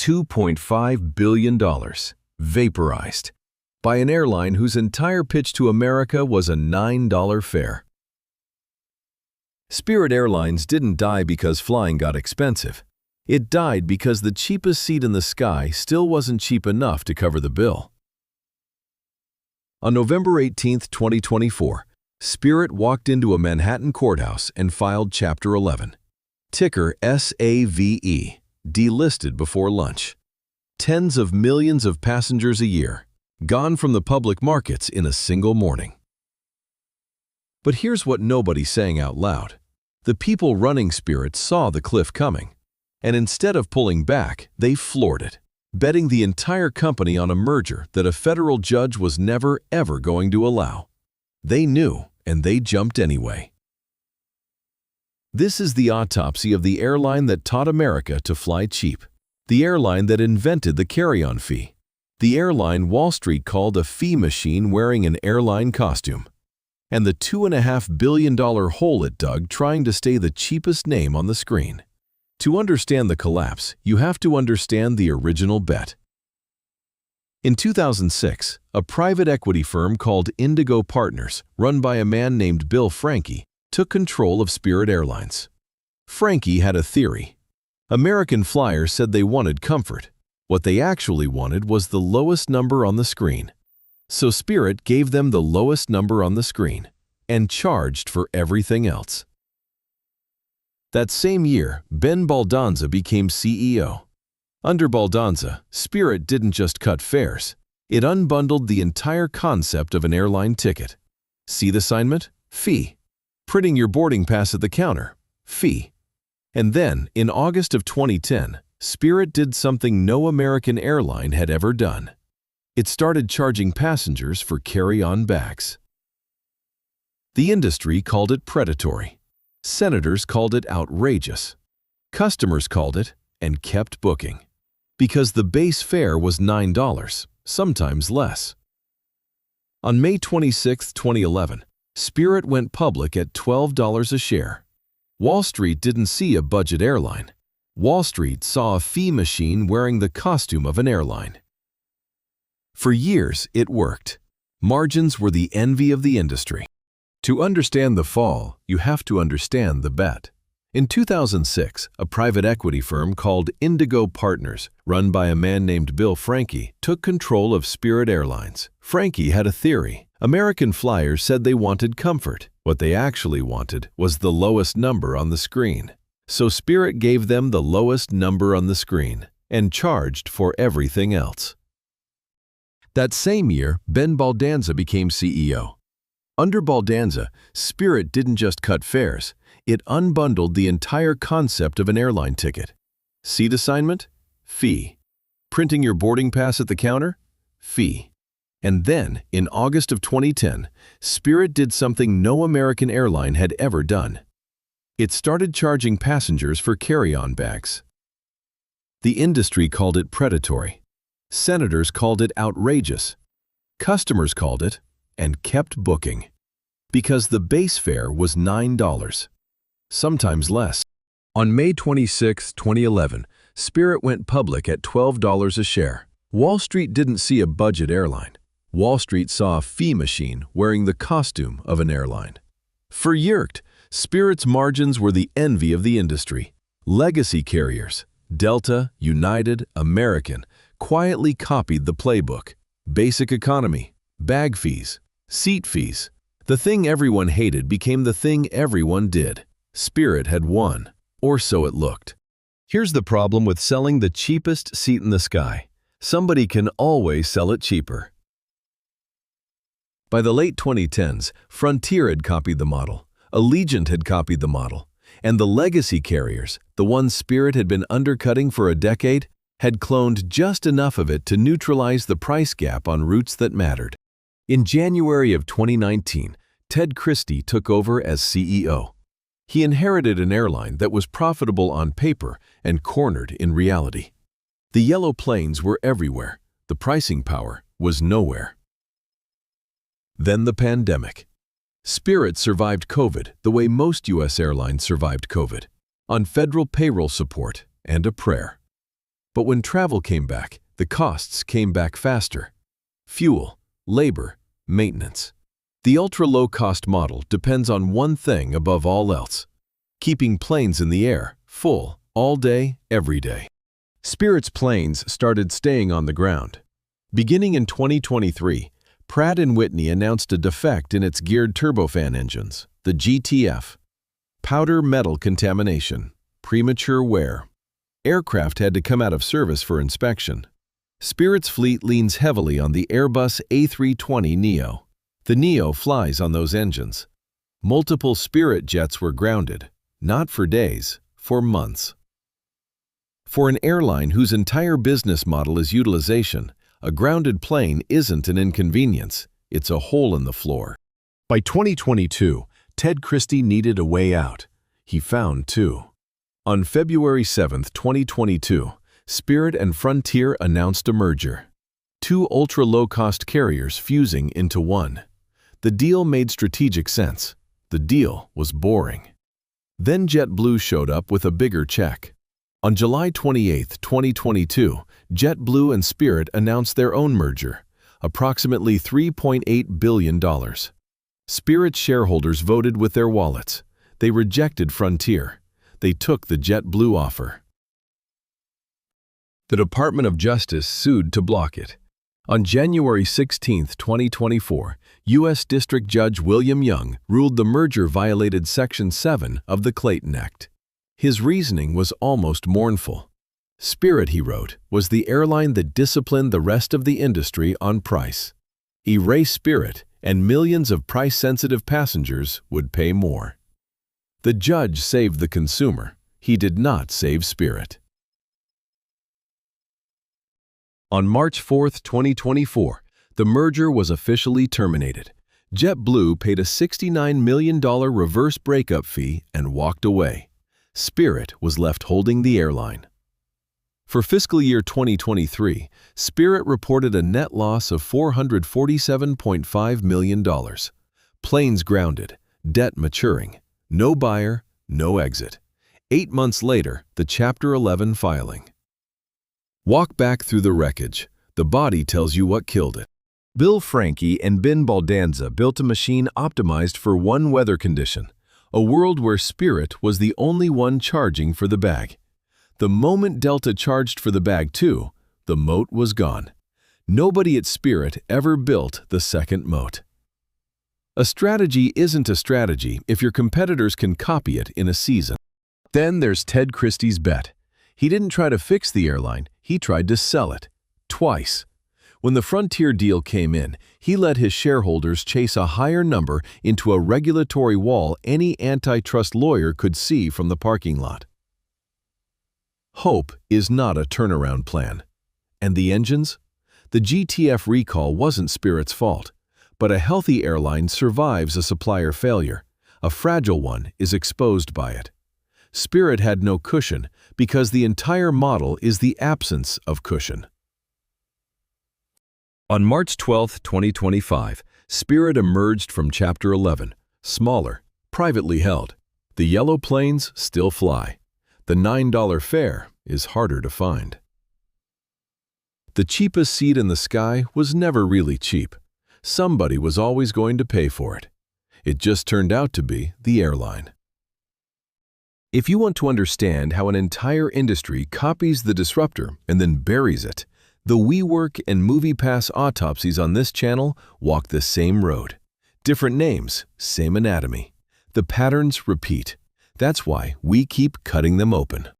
$2.5 billion, vaporized, by an airline whose entire pitch to America was a $9 fare. Spirit Airlines didn't die because flying got expensive. It died because the cheapest seat in the sky still wasn't cheap enough to cover the bill. On November 18, 2024, Spirit walked into a Manhattan courthouse and filed Chapter 11. Ticker SAVE, delisted before lunch. Tens of millions of passengers a year, gone from the public markets in a single morning. But here's what nobody's saying out loud. The people running Spirit saw the cliff coming, and instead of pulling back, they floored it, betting the entire company on a merger that a federal judge was never, ever going to allow. They knew, and they jumped anyway. This is the autopsy of the airline that taught America to fly cheap, the airline that invented the carry-on fee, the airline Wall Street called a fee machine wearing an airline costume, and the $2.5 billion hole it dug trying to stay the cheapest name on the screen. To understand the collapse, you have to understand the original bet. In 2006, a private equity firm called Indigo Partners, run by a man named Bill Franke, took control of Spirit Airlines. Franke had a theory. American flyers said they wanted comfort. What they actually wanted was the lowest number on the screen. So Spirit gave them the lowest number on the screen and charged for everything else. That same year, Ben Baldanza became CEO. Under Baldanza, Spirit didn't just cut fares. It unbundled the entire concept of an airline ticket. Seat assignment? Fee. Printing your boarding pass at the counter? Fee. And then, in August of 2010, Spirit did something no American airline had ever done. It started charging passengers for carry-on bags. The industry called it predatory. Senators called it outrageous. Customers called it and kept booking. Because the base fare was $9, sometimes less. On May 26, 2011, Spirit went public at $12 a share. Wall Street didn't see a budget airline. Wall Street saw a fee machine wearing the costume of an airline. For years, it worked. Margins were the envy of the industry. To understand the fall, you have to understand the bet. In 2006, a private equity firm called Indigo Partners, run by a man named Bill Franke, took control of Spirit Airlines. Franke had a theory. American flyers said they wanted comfort. What they actually wanted was the lowest number on the screen. So Spirit gave them the lowest number on the screen and charged for everything else. That same year, Ben Baldanza became CEO. Under Baldanza, Spirit didn't just cut fares. It unbundled the entire concept of an airline ticket. Seat assignment? Fee. Printing your boarding pass at the counter? Fee. And then, in August of 2010, Spirit did something no American airline had ever done. It started charging passengers for carry-on bags. The industry called it predatory. Senators called it outrageous. Customers called it and kept booking. Because the base fare was $9, sometimes less. On May 26, 2011, Spirit went public at $12 a share. Wall Street didn't see a budget airline. Wall Street saw a fee machine wearing the costume of an airline. For years, Spirit's margins were the envy of the industry. Legacy carriers, Delta, United, American, quietly copied the playbook. Basic economy, bag fees, seat fees. The thing everyone hated became the thing everyone did. Spirit had won, or so it looked. Here's the problem with selling the cheapest seat in the sky. Somebody can always sell it cheaper. By the late 2010s, Frontier had copied the model, Allegiant had copied the model, and the legacy carriers, the ones Spirit had been undercutting for a decade, had cloned just enough of it to neutralize the price gap on routes that mattered. In January of 2019, Ted Christie took over as CEO. He inherited an airline that was profitable on paper and cornered in reality. The yellow planes were everywhere. The pricing power was nowhere. Then the pandemic. Spirit survived COVID the way most U.S. airlines survived COVID, on federal payroll support and a prayer. But when travel came back, the costs came back faster. Fuel, labor, maintenance. The ultra-low-cost model depends on one thing above all else: keeping planes in the air, full, all day, every day. Spirit's planes started staying on the ground. Beginning in 2023, Pratt Whitney announced a defect in its geared turbofan engines, the GTF. Powder metal contamination, premature wear. Aircraft had to come out of service for inspection. Spirit's fleet leans heavily on the Airbus A320neo. The Neo flies on those engines. Multiple Spirit jets were grounded, not for days, for months. For an airline whose entire business model is utilization, a grounded plane isn't an inconvenience, it's a hole in the floor. By 2022, Ted Christie needed a way out. He found two. On February 7, 2022, Spirit and Frontier announced a merger. Two ultra-low-cost carriers fusing into one. The deal made strategic sense. The deal was boring. Then JetBlue showed up with a bigger check. On July 28, 2022, JetBlue and Spirit announced their own merger, approximately $3.8 billion. Spirit shareholders voted with their wallets. They rejected Frontier. They took the JetBlue offer. The Department of Justice sued to block it. On January 16, 2024, U.S. District Judge William Young ruled the merger violated Section 7 of the Clayton Act. His reasoning was almost mournful. Spirit, he wrote, was the airline that disciplined the rest of the industry on price. Erase Spirit, and millions of price-sensitive passengers would pay more. The judge saved the consumer. He did not save Spirit. On March 4, 2024, the merger was officially terminated. JetBlue paid a $69 million reverse breakup fee and walked away. Spirit was left holding the airline. For fiscal year 2023, Spirit reported a net loss of $447.5 million. Planes grounded, debt maturing, no buyer, no exit. 8 months later, the Chapter 11 filing. Walk back through the wreckage. The body tells you what killed it. Bill Franke and Ben Baldanza built a machine optimized for one weather condition, a world where Spirit was the only one charging for the bag. The moment Delta charged for the bag too, the moat was gone. Nobody at Spirit ever built the second moat. A strategy isn't a strategy if your competitors can copy it in a season. Then there's Ted Christie's bet. He didn't try to fix the airline, he tried to sell it. Twice. When the Frontier deal came in, he let his shareholders chase a higher number into a regulatory wall any antitrust lawyer could see from the parking lot. Hope is not a turnaround plan. And the engines? The GTF recall wasn't Spirit's fault, but a healthy airline survives a supplier failure. A fragile one is exposed by it. Spirit had no cushion because the entire model is the absence of cushion. On March 12, 2025, Spirit emerged from Chapter 11, smaller, privately held. The yellow planes still fly. The $9 fare is harder to find. The cheapest seat in the sky was never really cheap. Somebody was always going to pay for it. It just turned out to be the airline. If you want to understand how an entire industry copies the disruptor and then buries it, the WeWork and MoviePass autopsies on this channel walk the same road. Different names, same anatomy. The patterns repeat. That's why we keep cutting them open.